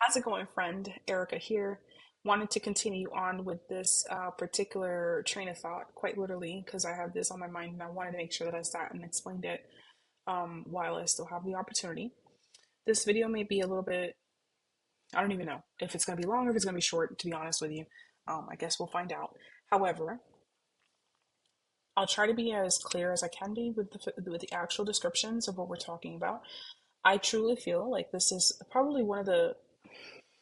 How's it going, friend? Erica here. Wanted to continue on with this particular train of thought, quite literally, because I have this on my mind and I wanted to make sure that I sat and explained it while I still have the opportunity. This video may be a little bit, I don't even know if it's going to be long or if it's going to be short, to be honest with you. I guess we'll find out. However, I'll try to be as clear as I can be with the actual descriptions of what we're talking about. I truly feel like this is probably one of the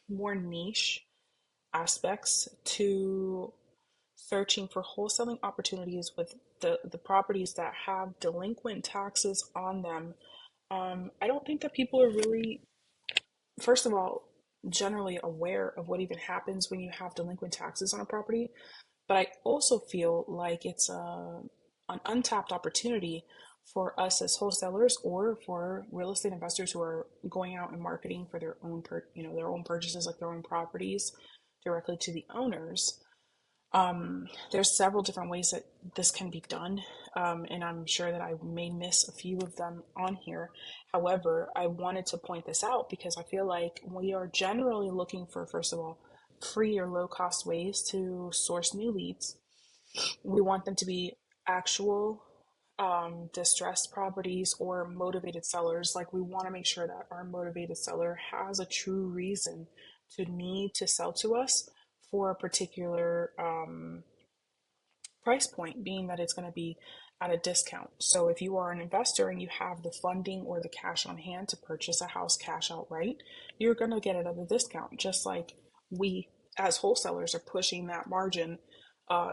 more niche aspects to searching for wholesaling opportunities with the properties that have delinquent taxes on them. I don't think that people are really, first of all, generally aware of what even happens when you have delinquent taxes on a property. But I also feel like it's an untapped opportunity for us as wholesalers or for real estate investors who are going out and marketing for their own, their own purchases, like their own properties directly to the owners. There's several different ways that this can be done, and I'm sure that I may miss a few of them on here. However, I wanted to point this out because I feel like we are generally looking for, first of all, free or low cost ways to source new leads. We want them to be actual distressed properties or motivated sellers. Like, we want to make sure that our motivated seller has a true reason to need to sell to us for a particular price point, being that it's going to be at a discount. So if you are an investor and you have the funding or the cash on hand to purchase a house cash outright, you're going to get it at a discount, just like we as wholesalers are pushing that margin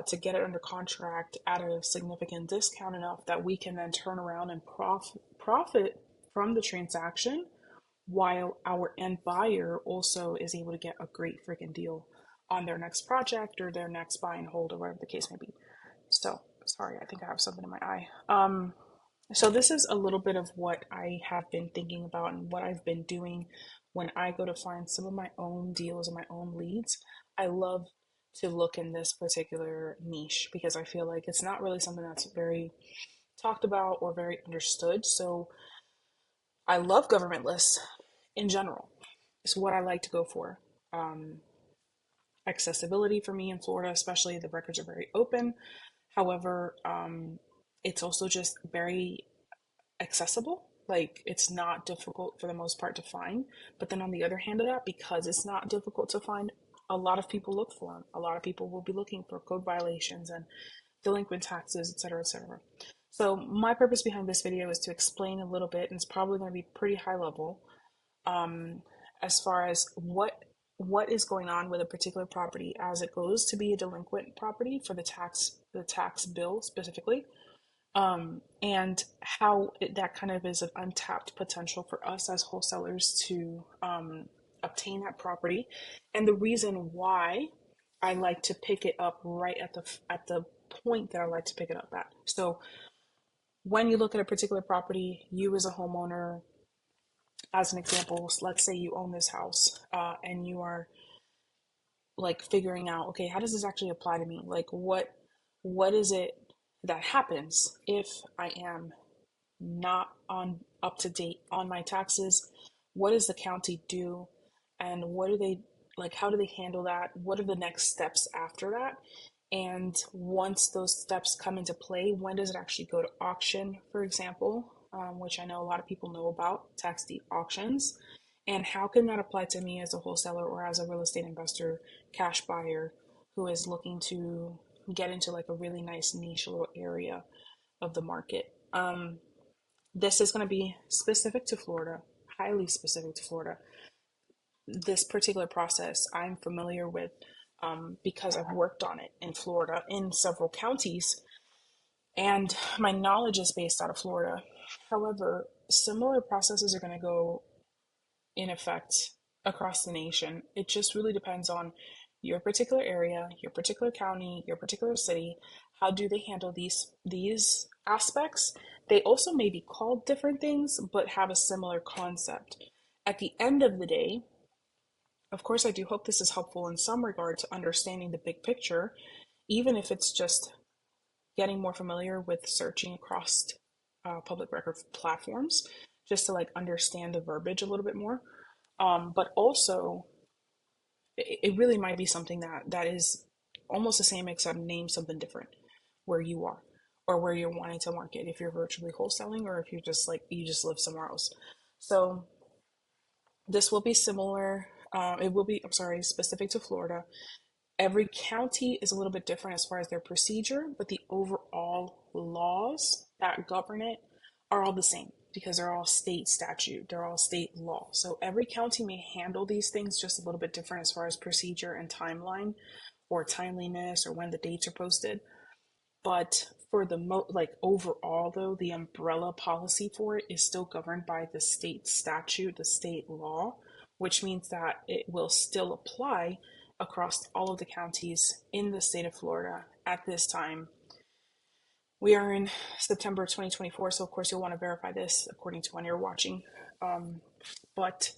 to get it under contract at a significant discount enough that we can then turn around and profit from the transaction while our end buyer also is able to get a great freaking deal on their next project or their next buy and hold or whatever the case may be. So, sorry, I think I have something in my eye. So this is a little bit of what I have been thinking about and what I've been doing when I go to find some of my own deals and my own leads. I love to look in this particular niche because I feel like it's not really something that's very talked about or very understood. So I love government lists in general. It's what I like to go for. Um, Accessibility for me in Florida, especially, the records are very open. However, it's also just very accessible. Like, it's not difficult for the most part to find. But then on the other hand of that, because it's not difficult to find, a lot of people look for them. A lot of people will be looking for code violations and delinquent taxes, etc., etc. So my purpose behind this video is to explain a little bit, and it's probably going to be pretty high level, um, as far as what is going on with a particular property as it goes to be a delinquent property for the tax bill specifically, and how that kind of is an untapped potential for us as wholesalers to obtain that property, and the reason why I like to pick it up right at the point that I like to pick it up at. So when you look at a particular property, you as a homeowner, as an example, let's say you own this house, and you are like figuring out, okay, how does this actually apply to me? Like, what is it that happens if I am not on up to date on my taxes? What does the county do? And what do they, like, how do they handle that? What are the next steps after that? And once those steps come into play, when does it actually go to auction, for example, which I know a lot of people know about, tax deed auctions? And how can that apply to me as a wholesaler or as a real estate investor, cash buyer who is looking to get into like a really nice niche little area of the market? This is going to be specific to Florida, highly specific to Florida. This particular process I'm familiar with, because I've worked on it in Florida in several counties, and my knowledge is based out of Florida. However, similar processes are going to go in effect across the nation. It just really depends on your particular area, your particular county, your particular city. How do they handle these aspects? They also may be called different things, but have a similar concept. At the end of the day, of course, I do hope this is helpful in some regard to understanding the big picture, even if it's just getting more familiar with searching across public record platforms, just to like understand the verbiage a little bit more. But also, it really might be something that is almost the same except name something different where you are or where you're wanting to market, if you're virtually wholesaling or if you're just like you just live somewhere else. So this will be similar. It will be, I'm sorry, specific to Florida. Every county is a little bit different as far as their procedure, but the overall laws that govern it are all the same because they're all state statute, they're all state law. So every county may handle these things just a little bit different as far as procedure and timeline or timeliness or when the dates are posted. But for the like overall though, the umbrella policy for it is still governed by the state statute, the state law, which means that it will still apply across all of the counties in the state of Florida at this time. We are in September 2024, so of course you'll want to verify this according to when you're watching. But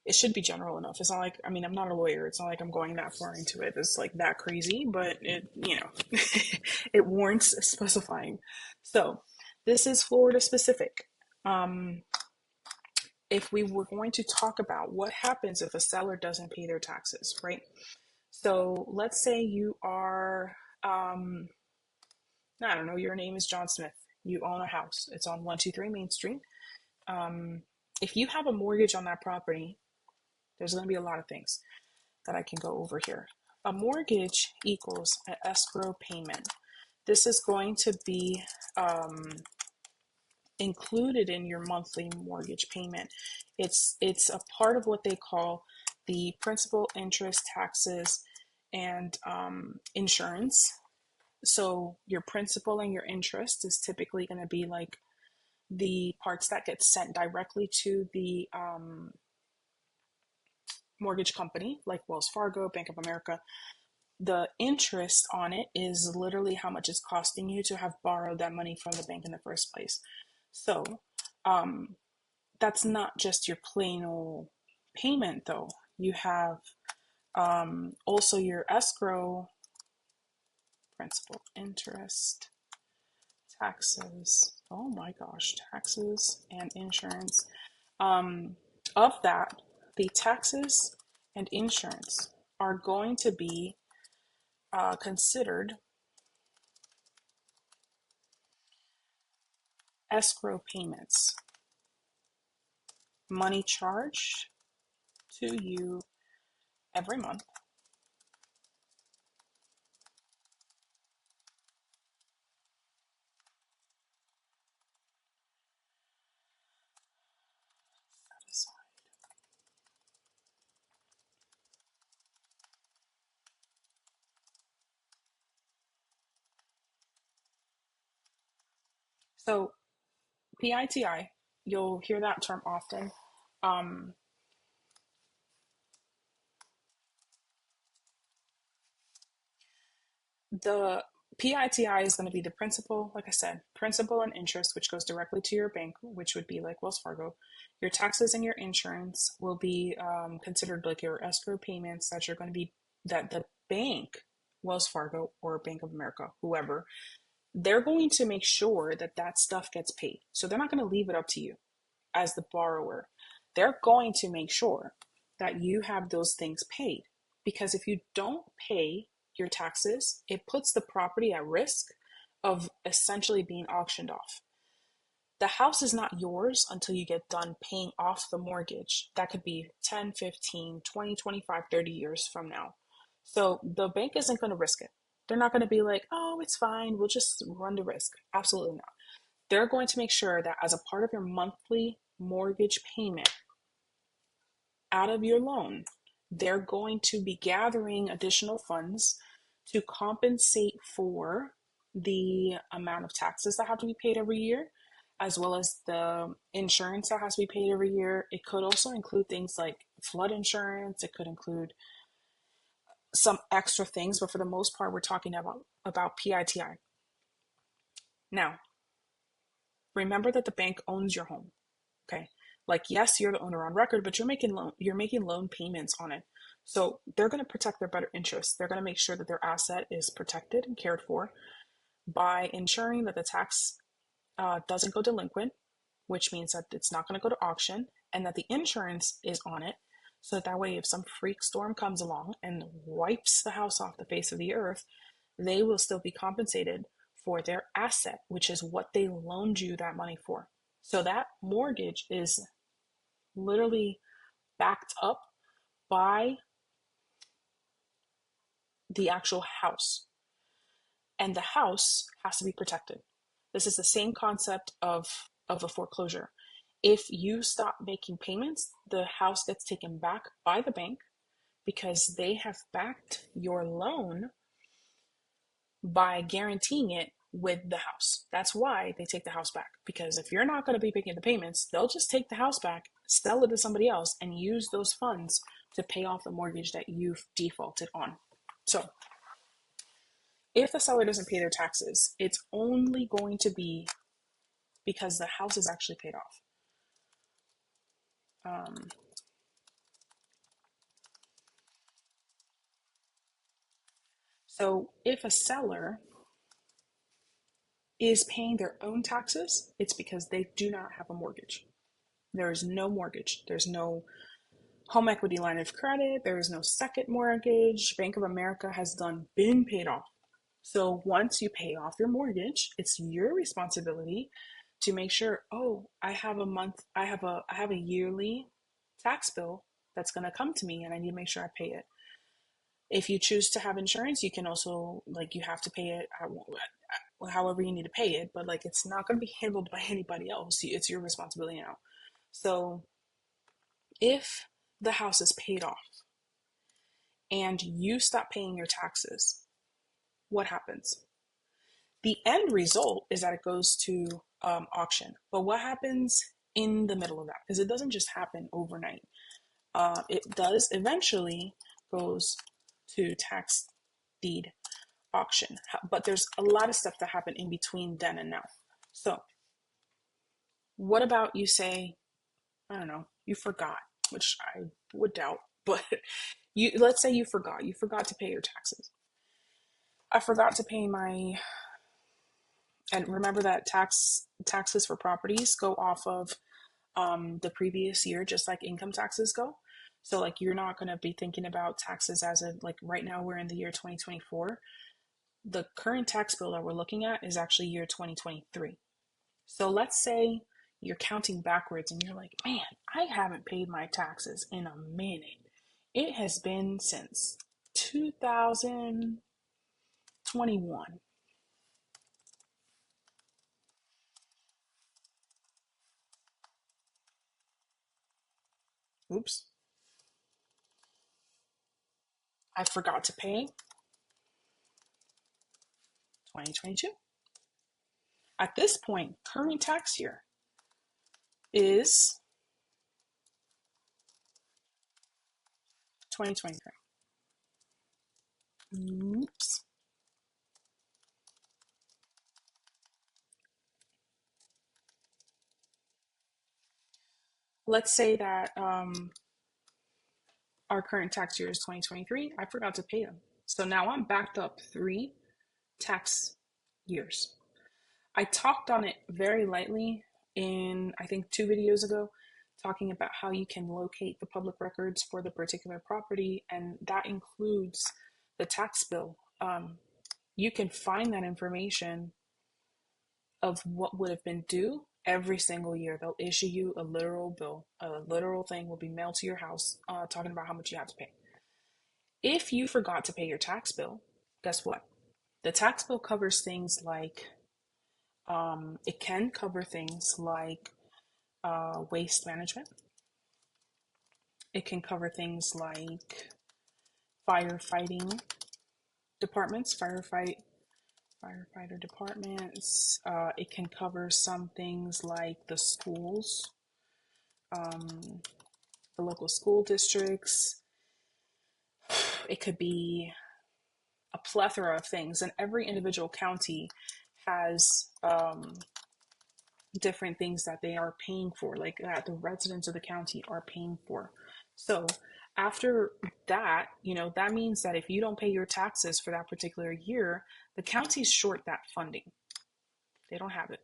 it should be general enough. It's not like, I mean, I'm not a lawyer. It's not like I'm going that far into it. It's like that crazy, but it, you know, it warrants specifying. So this is Florida specific. If we were going to talk about what happens if a seller doesn't pay their taxes, right? So let's say you are, I don't know, your name is John Smith. You own a house. It's on 123 Main Street. If you have a mortgage on that property, there's going to be a lot of things that I can go over here. A mortgage equals an escrow payment. This is going to be included in your monthly mortgage payment. It's a part of what they call the principal, interest, taxes, and insurance. So your principal and your interest is typically going to be like the parts that get sent directly to the mortgage company, like Wells Fargo, Bank of America. The interest on it is literally how much it's costing you to have borrowed that money from the bank in the first place. So that's not just your plain old payment, though. You have also your escrow, principal, interest, taxes. Oh my gosh, taxes and insurance. Of that, the taxes and insurance are going to be considered escrow payments, money charged to you every month. So PITI, you'll hear that term often. Um, the PITI is going to be the principal, like I said, principal and interest, which goes directly to your bank, which would be like Wells Fargo. Your taxes and your insurance will be considered like your escrow payments that you're going to be, that the bank, Wells Fargo or Bank of America, whoever, they're going to make sure that that stuff gets paid. So they're not going to leave it up to you as the borrower. They're going to make sure that you have those things paid. Because if you don't pay your taxes, it puts the property at risk of essentially being auctioned off. The house is not yours until you get done paying off the mortgage. That could be 10, 15, 20, 25, 30 years from now. So the bank isn't going to risk it. They're not going to be like, oh, it's fine, we'll just run the risk. Absolutely not. They're going to make sure that as a part of your monthly mortgage payment out of your loan, they're going to be gathering additional funds to compensate for the amount of taxes that have to be paid every year, as well as the insurance that has to be paid every year. It could also include things like flood insurance. It could include some extra things, but for the most part, we're talking about PITI. Now, remember that the bank owns your home. Okay. Like, yes, you're the owner on record, but you're making loan payments on it. So they're going to protect their better interests. They're going to make sure that their asset is protected and cared for by ensuring that the tax doesn't go delinquent, which means that it's not going to go to auction, and that the insurance is on it So that way, if some freak storm comes along and wipes the house off the face of the earth, they will still be compensated for their asset, which is what they loaned you that money for. So that mortgage is literally backed up by the actual house, and the house has to be protected. This is the same concept of a foreclosure. If you stop making payments, the house gets taken back by the bank because they have backed your loan by guaranteeing it with the house. That's why they take the house back. Because if you're not going to be making the payments, they'll just take the house back, sell it to somebody else, and use those funds to pay off the mortgage that you've defaulted on. So, if the seller doesn't pay their taxes, it's only going to be because the house is actually paid off. Um, so, if a seller is paying their own taxes, it's because they do not have a mortgage. There is no mortgage. There's no home equity line of credit. There is no second mortgage. Bank of America has been paid off. So once you pay off your mortgage, it's your responsibility to make sure, oh, I have a yearly tax bill that's going to come to me and I need to make sure I pay it. If you choose to have insurance, you can also, like, you have to pay it however you need to pay it, but like it's not going to be handled by anybody else. It's your responsibility now. So if the house is paid off and you stop paying your taxes, what happens? The end result is that it goes to auction. But what happens in the middle of that? Because it doesn't just happen overnight. It does eventually goes to tax deed auction. But there's a lot of stuff that happen in between then and now. So what about you say, I don't know, you forgot, which I would doubt, but let's say you forgot to pay your taxes. I forgot to pay my, and remember that taxes for properties go off of the previous year, just like income taxes go. So like you're not going to be thinking about taxes as of like right now we're in the year 2024. The current tax bill that we're looking at is actually year 2023. So let's say you're counting backwards and you're like, man, I haven't paid my taxes in a minute. It has been since 2021. Oops. I forgot to pay 2022. At this point, current tax year is 2023. Oops. Let's say that our current tax year is 2023. I forgot to pay them. So now I'm backed up 3 tax years. I talked on it very lightly in, I think, 2 videos ago, talking about how you can locate the public records for the particular property, and that includes the tax bill. You can find that information of what would have been due every single year. They'll issue you a literal bill. A literal thing will be mailed to your house talking about how much you have to pay. If you forgot to pay your tax bill, guess what? The tax bill covers things like, it can cover things like waste management. It can cover things like firefighting departments, firefighter departments. It can cover some things like the schools, um, the local school districts. It could be a plethora of things, and every individual county has different things that they are paying for, like that the residents of the county are paying for. So after that, that means that if you don't pay your taxes for that particular year, the county's short that funding. They don't have it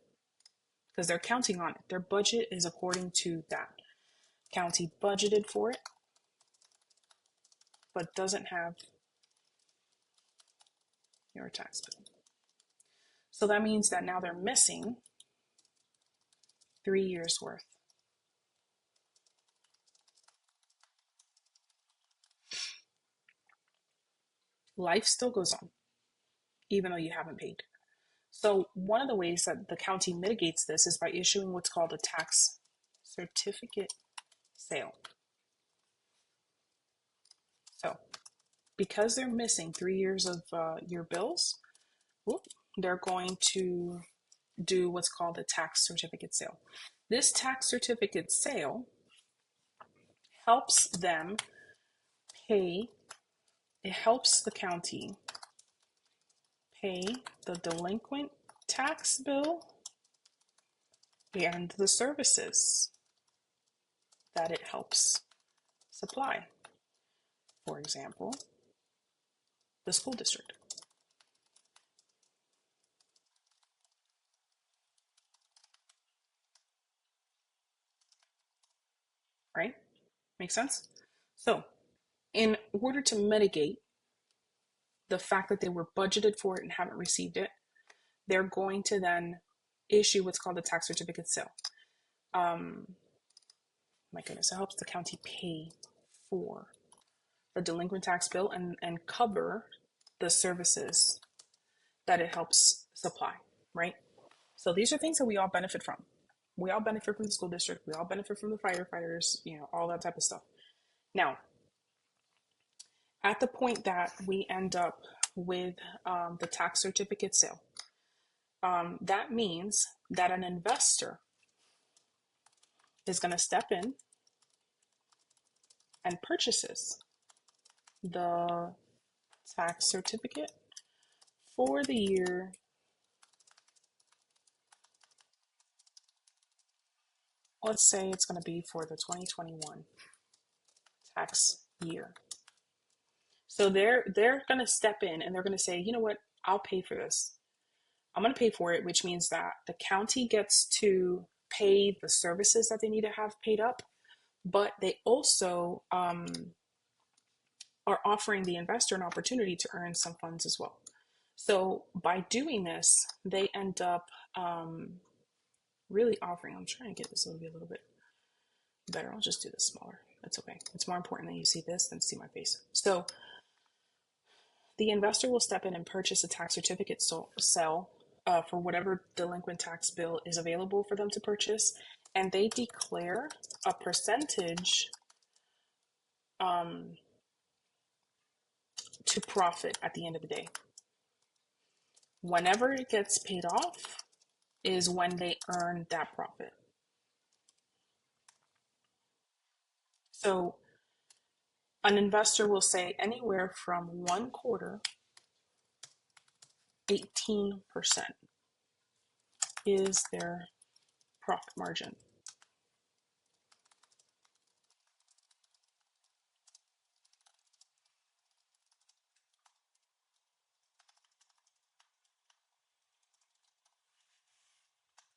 because they're counting on it. Their budget is according to that. County budgeted for it. but doesn't have your tax bill. So that means that now they're missing 3 years worth. Life still goes on, even though you haven't paid. So one of the ways that the county mitigates this is by issuing what's called a tax certificate sale. So because they're missing 3 years of your bills, they're going to do what's called a tax certificate sale. This tax certificate sale helps them pay, it helps the county pay the delinquent tax bill and the services that it helps supply. For example, the school district. Right? Make sense? So, in order to mitigate the fact that they were budgeted for it and haven't received it, they're going to then issue what's called a tax certificate sale. My goodness, it helps the county pay for the delinquent tax bill and cover the services that it helps supply, right? So these are things that we all benefit from. We all benefit from the school district. We all benefit from the firefighters, all that type of stuff. Now, at the point that we end up with the tax certificate sale, that means that an investor is going to step in and purchases the tax certificate for the year, let's say it's going to be for the 2021 tax year. So they're going to step in and they're going to say, you know what, I'll pay for this. I'm going to pay for it, which means that the county gets to pay the services that they need to have paid up, but they also are offering the investor an opportunity to earn some funds as well. So by doing this, they end up really offering, I'm trying to get this a little bit better. I'll just do this smaller. That's okay. It's more important that you see this than see my face. So the investor will step in and purchase a tax certificate sale for whatever delinquent tax bill is available for them to purchase, and they declare a percentage to profit at the end of the day. Whenever it gets paid off is when they earn that profit. So an investor will say anywhere from 1/4, 18% is their profit margin.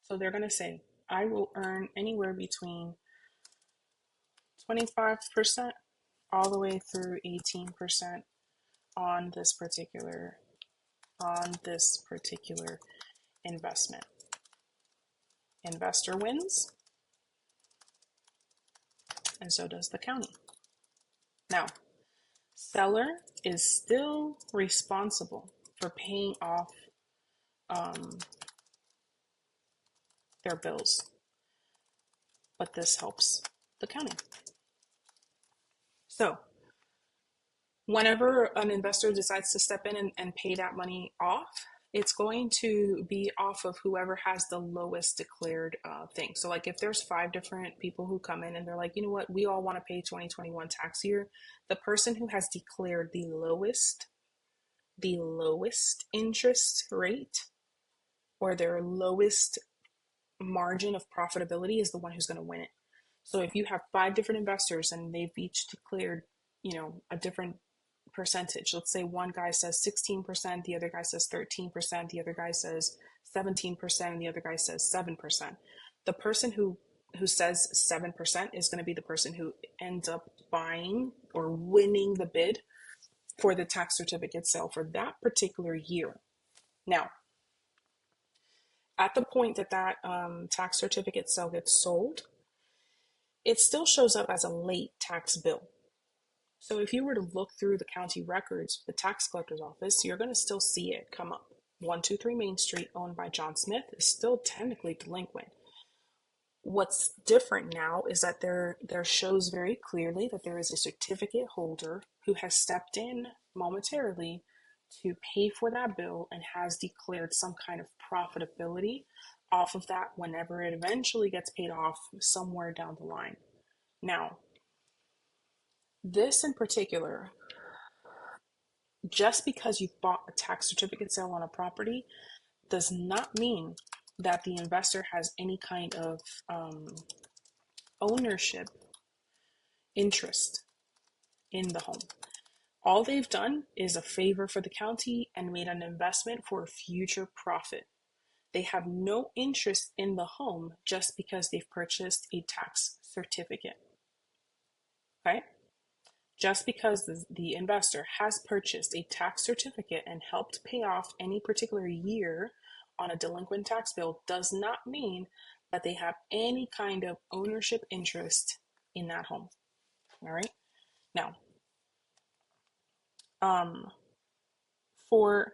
So they're going to say, I will earn anywhere between 25% all the way through 18% on this particular investment. Investor wins, and so does the county. Now, seller is still responsible for paying off their bills, but this helps the county. So whenever an investor decides to step in and pay that money off, it's going to be off of whoever has the lowest declared thing. So like if there's 5 different people who come in and they're like, you know what, we all want to pay 2021 tax year, the person who has declared the lowest interest rate or their lowest margin of profitability is the one who's going to win it. So if you have 5 different investors and they've each declared, a different percentage, let's say one guy says 16%, the other guy says 13%, the other guy says 17%, and the other guy says 7%. The person who says 7% is going to be the person who ends up buying or winning the bid for the tax certificate sale for that particular year. Now, at the point that tax certificate sale gets sold, it still shows up as a late tax bill. So if you were to look through the county records, the tax collector's office, you're going to still see it come up. 123 Main Street, owned by John Smith, is still technically delinquent. What's different now is that there shows very clearly that there is a certificate holder who has stepped in momentarily to pay for that bill and has declared some kind of profitability off of that whenever it eventually gets paid off somewhere down the line. Now, this in particular, just because you bought a tax certificate sale on a property does not mean that the investor has any kind of ownership interest in the home. All they've done is a favor for the county and made an investment for future profit. They have no interest in the home just because they've purchased a tax certificate. Okay? Just because the investor has purchased a tax certificate and helped pay off any particular year on a delinquent tax bill does not mean that they have any kind of ownership interest in that home. All right? Now, for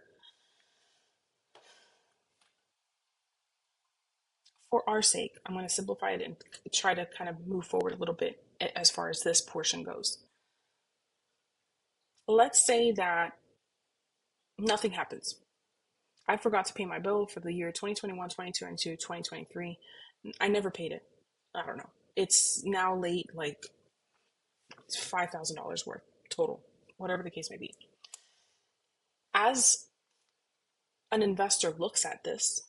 our sake, I'm going to simplify it and try to kind of move forward a little bit as far as this portion goes. Let's say that nothing happens. I forgot to pay my bill for the year 2021, 2022, 2023. I never paid it. I don't know. It's now late, like it's $5,000 worth total, whatever the case may be. As an investor looks at this,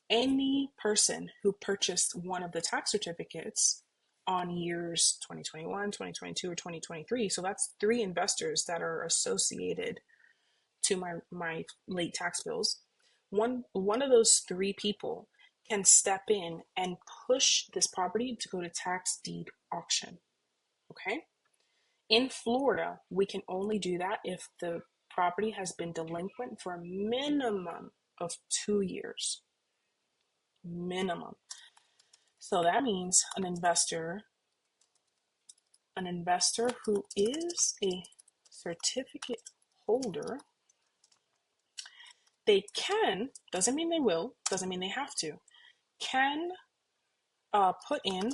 any person who purchased one of the tax certificates on years 2021, 2022, or 2023, so that's three investors that are associated to my late tax bills. One of those three people can step in and push this property to go to tax deed auction. Okay? In Florida, we can only do that if the property has been delinquent for a minimum of 2 years. Minimum. So that means an investor who is a certificate holder, they can, doesn't mean they will, doesn't mean they have to, can put in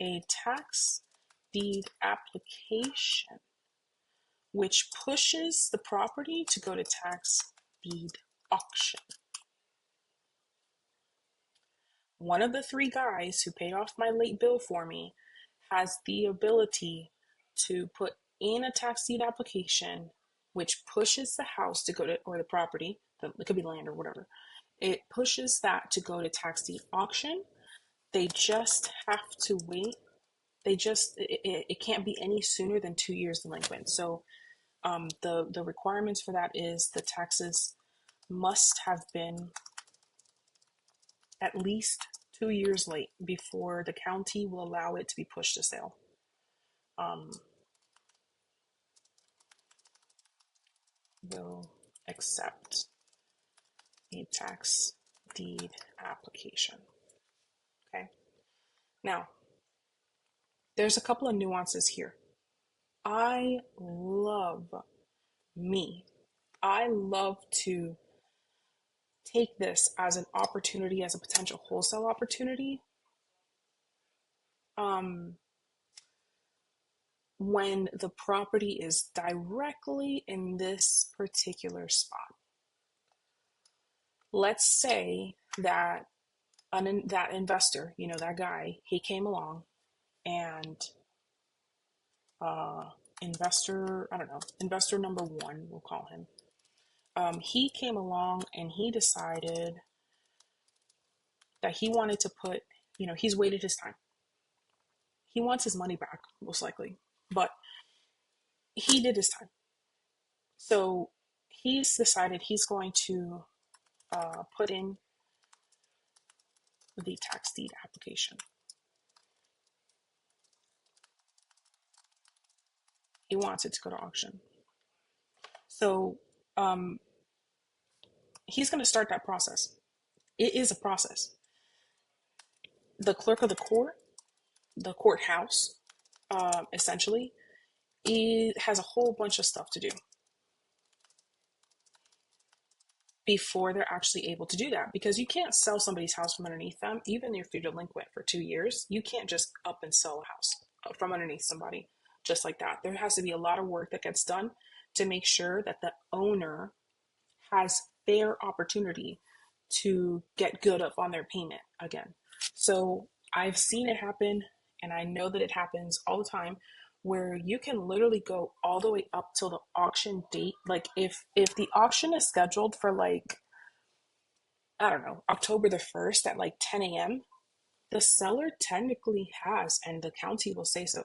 a tax deed application, which pushes the property to go to tax deed auction. One of the three guys who paid off my late bill for me has the ability to put in a tax deed application, which pushes the house to go to, or the property, it could be land or whatever, it pushes that to go to tax deed auction. They just have to wait. It can't be any sooner than 2 years delinquent. So the requirements for that is the taxes must have been at least 2 years late before the county will allow it to be pushed to sale. Will accept a tax deed application. Okay. Now, there's a couple of nuances here. I love to take this as an opportunity, as a potential wholesale opportunity. When the property is directly in this particular spot. Let's say that that investor, that guy, he came along and investor number one, we'll call him. He came along and he decided that he wanted to put, he's waited his time. He wants his money back, most likely, but he did his time. So he's decided he's going to put in the tax deed application. He wants it to go to auction. So um, he's going to start that process. It is a process. The clerk of the court, the courthouse, essentially, it has a whole bunch of stuff to do before they're actually able to do that, because you can't sell somebody's house from underneath them. Even if you're delinquent for 2 years, you can't just up and sell a house from underneath somebody just like that. There has to be a lot of work that gets done to make sure that the owner has fair opportunity to get good up on their payment again. So I've seen it happen, and I know that it happens all the time, where you can literally go all the way up till the auction date. Like if the auction is scheduled for, like, I don't know, October the 1st at like 10 a.m., the seller technically has, and the county will say so,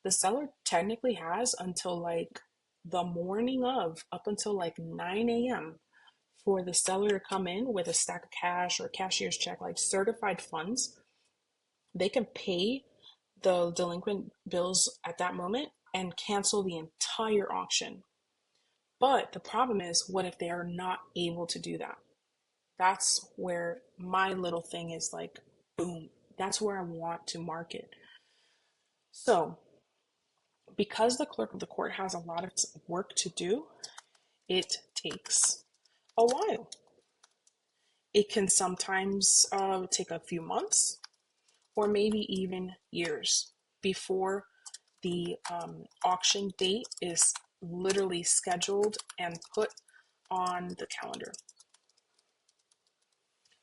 the seller technically has until like the morning of, up until like 9 a.m., for the seller to come in with a stack of cash or a cashier's check, like certified funds. They can pay the delinquent bills at that moment and cancel the entire auction. But the problem is, what if they are not able to do that? That's where my little thing is like, boom, that's where I want to market. So, because the clerk of the court has a lot of work to do, it takes a while. It can sometimes take a few months or maybe even years before the auction date is literally scheduled and put on the calendar.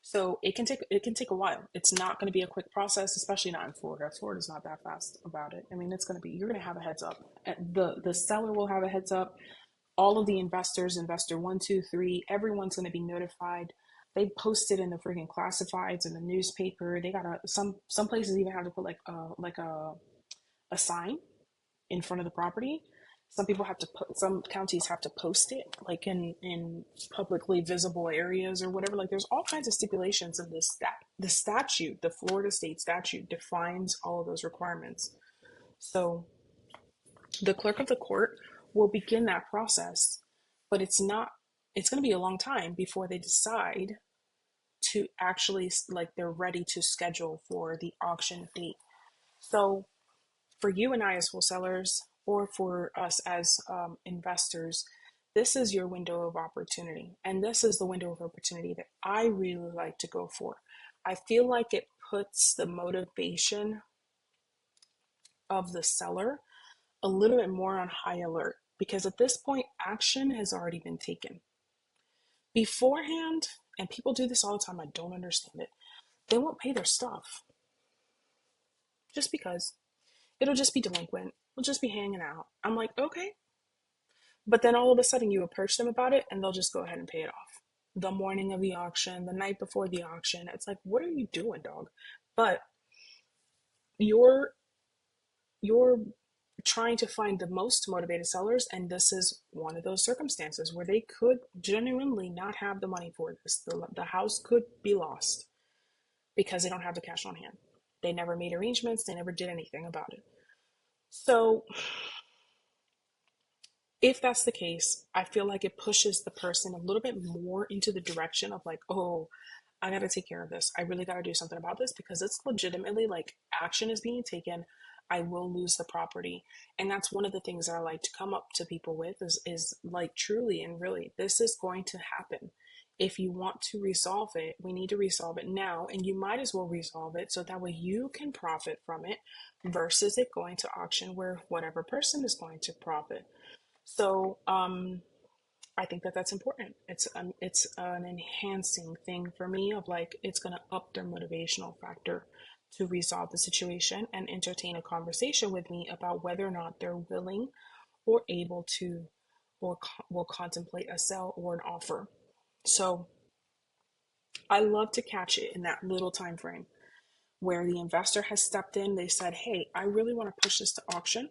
So it can take a while. It's not going to be a quick process, especially not in Florida. Florida's not that fast about it. I mean, it's going to be, you're going to have a heads up. The seller will have a heads up. All of the investors, investor one, two, three, everyone's going to be notified. They post it in the freaking classifieds in the newspaper. They got some places even have to put like a sign in front of the property. Some people have to put, some counties have to post it like in publicly visible areas or whatever. Like, there's all kinds of stipulations in this, that the statute, the Florida state statute, defines all of those requirements. So the clerk of the court will begin that process, but it's going to be a long time before they decide to actually, like, they're ready to schedule for the auction date. So for you and I as wholesalers, or for us as investors, this is your window of opportunity. And this is the window of opportunity that I really like to go for. I feel like it puts the motivation of the seller a little bit more on high alert, because at this point, action has already been taken. Beforehand, and people do this all the time, I don't understand it, they won't pay their stuff just because. It'll just be delinquent. We'll just be hanging out. I'm like, okay. But then all of a sudden you approach them about it and they'll just go ahead and pay it off. The morning of the auction, the night before the auction. It's like, what are you doing, dog? But you're you're trying to find the most motivated sellers, and this is one of those circumstances where they could genuinely not have the money for this. The house could be lost because they don't have the cash on hand. They never made arrangements, they never did anything about it. So if that's the case, I feel like it pushes the person a little bit more into the direction of like, oh, I got to take care of this. I really got to do something about this, because it's legitimately like action is being taken. I will lose the property. And that's one of the things that I like to come up to people with is like, truly and really, this is going to happen. If you want to resolve it, we need to resolve it now, and you might as well resolve it so that way you can profit from it versus it going to auction where whatever person is going to profit. So I think that that's important. It's an enhancing thing for me of like, it's going to up their motivational factor to resolve the situation and entertain a conversation with me about whether or not they're willing or able to, or will contemplate a sell or an offer. So I love to catch it in that little time frame where the investor has stepped in. They said, hey, I really want to push this to auction.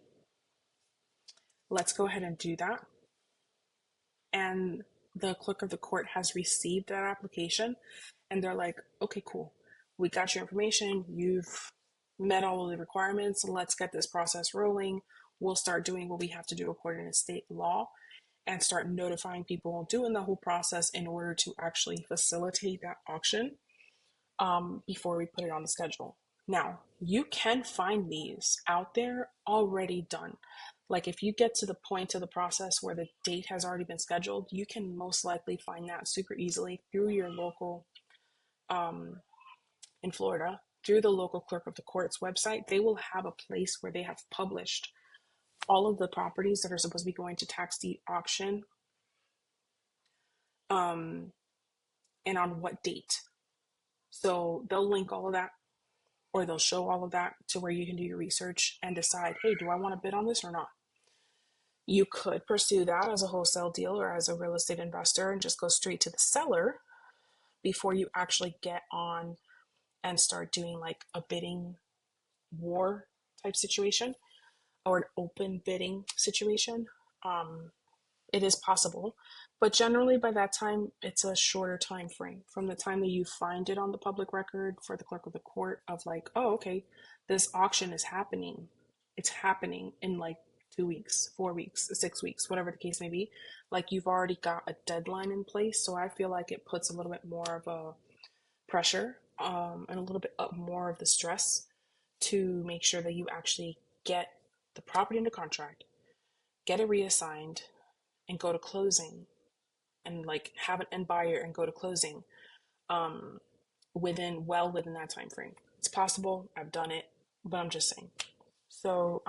Let's go ahead and do that. And the clerk of the court has received that application, and they're like, okay, cool, we got your information, you've met all of the requirements, let's get this process rolling. We'll start doing what we have to do according to state law, and start notifying people, doing the whole process in order to actually facilitate that auction before we put it on the schedule. Now, you can find these out there already done. Like if you get to the point of the process where the date has already been scheduled, you can most likely find that super easily through your local, um, in Florida, through the local clerk of the court's website. They will have a place where they have published all of the properties that are supposed to be going to tax deed auction, um, and on what date. So they'll link all of that, or they'll show all of that to where you can do your research and decide, hey, do I want to bid on this or not? You could pursue that as a wholesale deal or as a real estate investor and just go straight to the seller before you actually get on and start doing like a bidding war type situation or an open bidding situation. Um, it is possible, but generally by that time it's a shorter time frame from the time that you find it on the public record for the clerk of the court of like, oh, okay, this auction is happening. It's happening in like 2 weeks, 4 weeks, 6 weeks, whatever the case may be. Like you've already got a deadline in place, so I feel like it puts a little bit more of a pressure, and a little bit up more of the stress to make sure that you actually get the property under contract, get it reassigned, and go to closing, and like have an end buyer and go to closing, um, within that time frame. It's possible. I've done it, but I'm just saying. So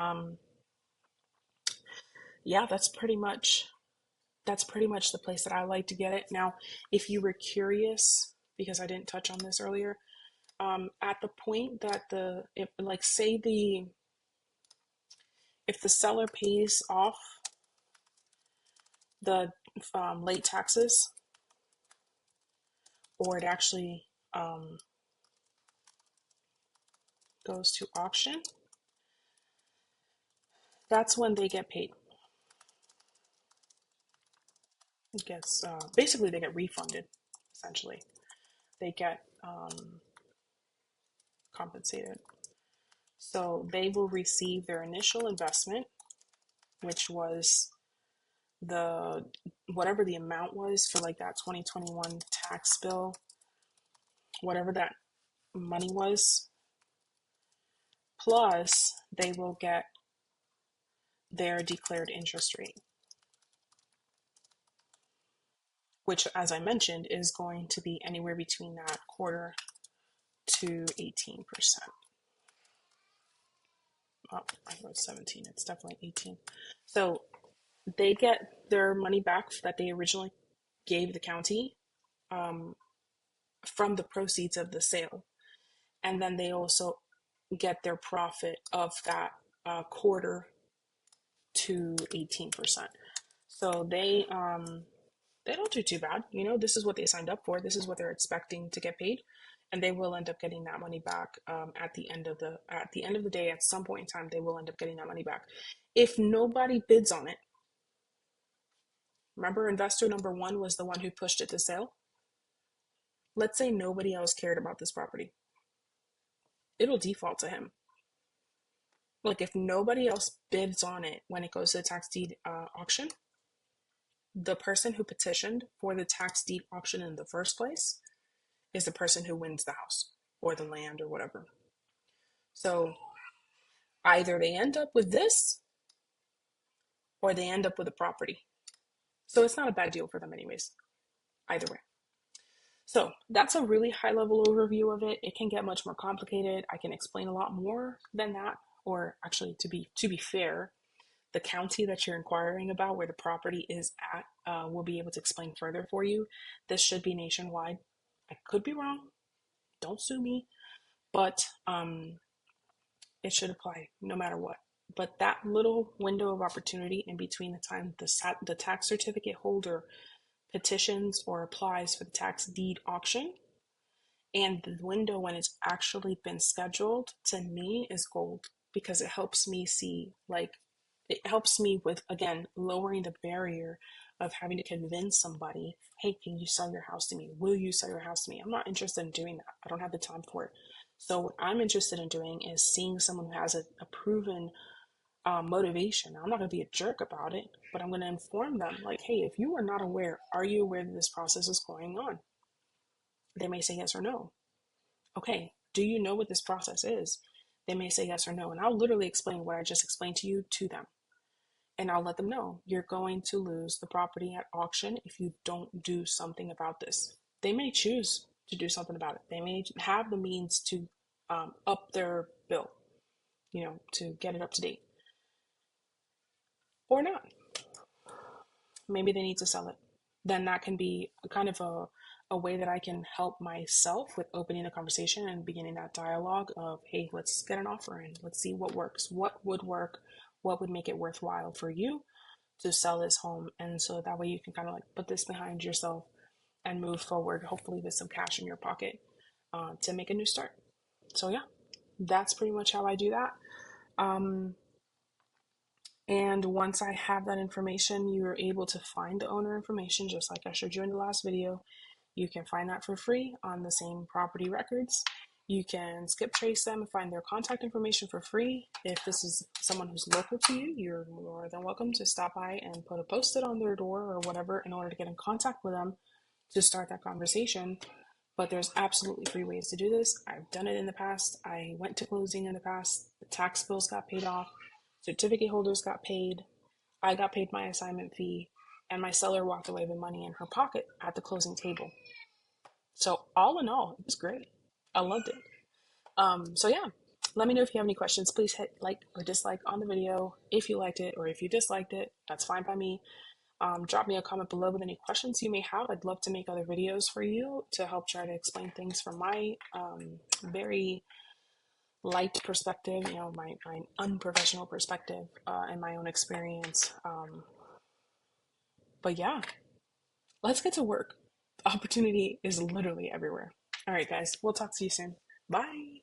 yeah, that's pretty much the place that I like to get it. Now, if you were curious, because I didn't touch on this earlier, at the point that like say if the seller pays off the late taxes, or it actually goes to auction, that's when they get paid. It gets basically they get refunded. Essentially, they get compensated. So they will receive their initial investment, which was the whatever the amount was for like that 2021 tax bill, whatever that money was, plus they will get their declared interest rate, which, as I mentioned, is going to be anywhere between that quarter to 18%. Oh, I wrote 17. It's definitely 18. So they get their money back that they originally gave the county, um, from the proceeds of the sale. And then they also get their profit of that quarter to 18%. So they don't do too bad. This is what they signed up for. This is what they're expecting to get paid, and they will end up getting that money back, at the end of the day. At some point in time, they will end up getting that money back. If nobody bids on it, remember, investor number one was the one who pushed it to sale. Let's say nobody else cared about this property, it'll default to him. Like if nobody else bids on it when it goes to the tax deed auction, the person who petitioned for the tax deed auction in the first place is the person who wins the house or the land or whatever. So either they end up with this or they end up with a property. So it's not a bad deal for them, anyways, either way. So that's a really high level overview of it. It can get much more complicated. I can explain a lot more than that. Or actually, to be fair, the county that you're inquiring about, where the property is at, will be able to explain further for you. This should be nationwide. I could be wrong. Don't sue me, but it should apply no matter what. But that little window of opportunity in between the time the tax certificate holder petitions or applies for the tax deed auction and the window when it's actually been scheduled, to me is gold, because it helps me see, like, it helps me with, again, lowering the barrier of having to convince somebody, hey, can you sell your house to me? Will you sell your house to me? I'm not interested in doing that. I don't have the time for it. So what I'm interested in doing is seeing someone who has a proven motivation. I'm not going to be a jerk about it, but I'm going to inform them like, hey, if you are not aware, are you aware that this process is going on? They may say yes or no. Okay, do you know what this process is? They may say yes or no. And I'll literally explain what I just explained to you to them. And I'll let them know you're going to lose the property at auction if you don't do something about this. They may choose to do something about it. They may have the means to up their bill, to get it up to date, or not. Maybe they need to sell it. Then that can be kind of a way that I can help myself with opening the conversation and beginning that dialogue of, hey, let's get an offer in. Let's see what works. What would work? What would make it worthwhile for you to sell this home? And so that way you can kind of like put this behind yourself and move forward, hopefully with some cash in your pocket to make a new start. So yeah, that's pretty much how I do that. And once I have that information, you are able to find the owner information, just like I showed you in the last video. You can find that for free on the same property records. You can skip trace them and find their contact information for free. If this is someone who's local to you, you're more than welcome to stop by and put a post-it on their door or whatever in order to get in contact with them to start that conversation. But there's absolutely free ways to do this. I've done it in the past. I went to closing in the past. The tax bills got paid off. Certificate holders got paid. I got paid my assignment fee. And my seller walked away with money in her pocket at the closing table. So all in all, it was great. I loved it. So yeah, let me know if you have any questions. Please hit like or dislike on the video if you liked it, or if you disliked it, that's fine by me. Drop me a comment below with any questions you may have. I'd love to make other videos for you to help try to explain things from my very light perspective, my unprofessional perspective and my own experience. But yeah, let's get to work. Opportunity is literally everywhere. All right, guys, we'll talk to you soon. Bye.